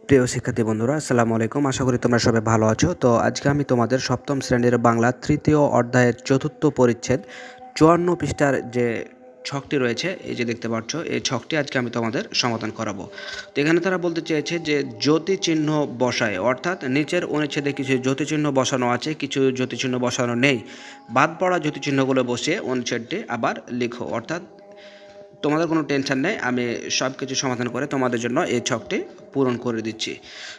প্রিয় শিক্ষার্থী বন্ধুরা, আসসালামু আলাইকুম। আশা করি তোমরা সবাই ভালো আছো। তো আজকে আমি তোমাদের সপ্তম শ্রেণীর বাংলা তৃতীয় অধ্যায়ের চতুর্থ পরিচ্ছেদ ৫৪ পৃষ্ঠার যে ছকটি রয়েছে, এই যে দেখতে পাচ্ছ, এই ছকটি আজকে আমি তোমাদের সমাধান করাবো। তো এখানে তারা বলতে চেয়েছে যে জ্যোতিচিহ্ন বসায়, অর্থাৎ নিচের অনুচ্ছেদে কিছু জ্যোতিচিহ্ন বসানো আছে, কিছু জ্যোতিচিহ্ন বসানো নেই। বাদ পড়া জ্যোতিচিহ্নগুলো বসিয়ে অনুচ্ছেদটি আবার লিখো। অর্থাৎ তোমাদের কোনো টেনশন নেই, আমি সব কিছু সমাধান করে তোমাদের জন্য এই ছকটি পূরণ করে দিচ্ছি।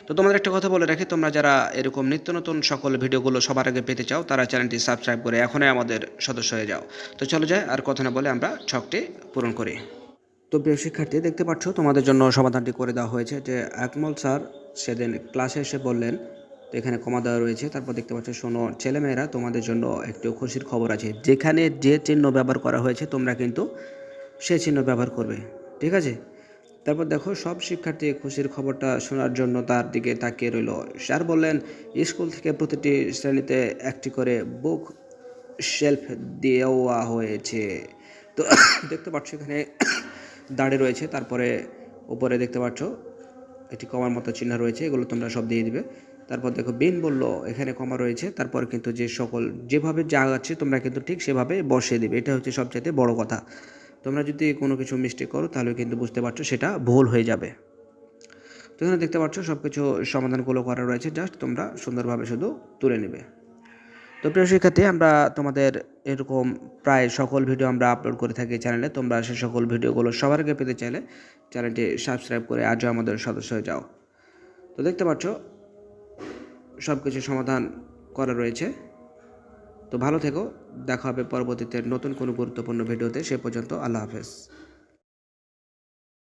তো তোমাদের একটা কথা বলে রাখি, তোমরা যারা এরকম নিত্য নতুন সকল ভিডিওগুলো সবার আগে পেতে চাও, তারা চ্যানেলটি সাবস্ক্রাইব করে এখনই আমাদের সদস্য হয়ে যাও। তো চলো যাই, আর কথা না বলে আমরা ছকটি পূরণ করি। তো প্রিয় শিক্ষার্থী, দেখতে পাচ্ছ তোমাদের জন্য সমাধানটি করে দেওয়া হয়েছে। যে আকমল স্যার সেদিন ক্লাসে এসে বললেন, তো এখানে কমা দেওয়া রয়েছে। তারপর দেখতে পাচ্ছ, শোনো ছেলেমেয়েরা, তোমাদের জন্য একটু খুশির খবর আছে। যেখানে যে চিহ্ন ব্যবহার করা হয়েছে তোমরা কিন্তু সে চিহ্ন ব্যবহার করবে, ঠিক আছে? তারপর দেখো, সব শিক্ষার্থী খুশির খবরটা শোনার জন্য তার দিকে তাকিয়ে রইল। স্যার বললেন, স্কুল থেকে প্রতিটি শ্রেণীতে একটি করে বুক শেলফ দেওয়া হয়েছে। তো দেখতে পাচ্ছ এখানে দাঁড়িয়ে রয়েছে, তারপরে উপরে দেখতে পাচ্ছ একটি কমার মতো চিহ্ন রয়েছে, এগুলো তোমরা সব দিয়ে দিবে। তারপর দেখো, বিন বলল এখানে কমা রয়েছে, তারপর কিন্তু যে সকল যেভাবে যা আছে তোমরা কিন্তু ঠিক সেভাবে বসিয়ে দিবে। এটা হচ্ছে সবচেয়ে বড় কথা। তোমরা যদি কোনো কিছু মিস্টেক করো তাহলে কিন্তু বুঝতে পারছো সেটা ভুল হয়ে যাবে। তো এখানে দেখতে পাচ্ছ সব কিছু সমাধানগুলো করা রয়েছে, জাস্ট তোমরা সুন্দরভাবে শুধু তুলে নেবে। তো প্রিয় শিক্ষার্থী, আমরা তোমাদের এরকম প্রায় সকল ভিডিও আমরা আপলোড করে থাকি চ্যানেলে। তোমরা সে সকল ভিডিওগুলো সবার আগে পেতে চাইলে চ্যানেলটি সাবস্ক্রাইব করে আজও আমাদের সদস্য হয়ে যাও। তো দেখতে পাচ্ছ সব কিছু সমাধান করা রয়েছে। তো ভালো থেকো, দেখা হবে পরবর্তীতে নতুন কোনো গুরুত্বপূর্ণ ভিডিওতে। সে পর্যন্ত আল্লাহ হাফেজ।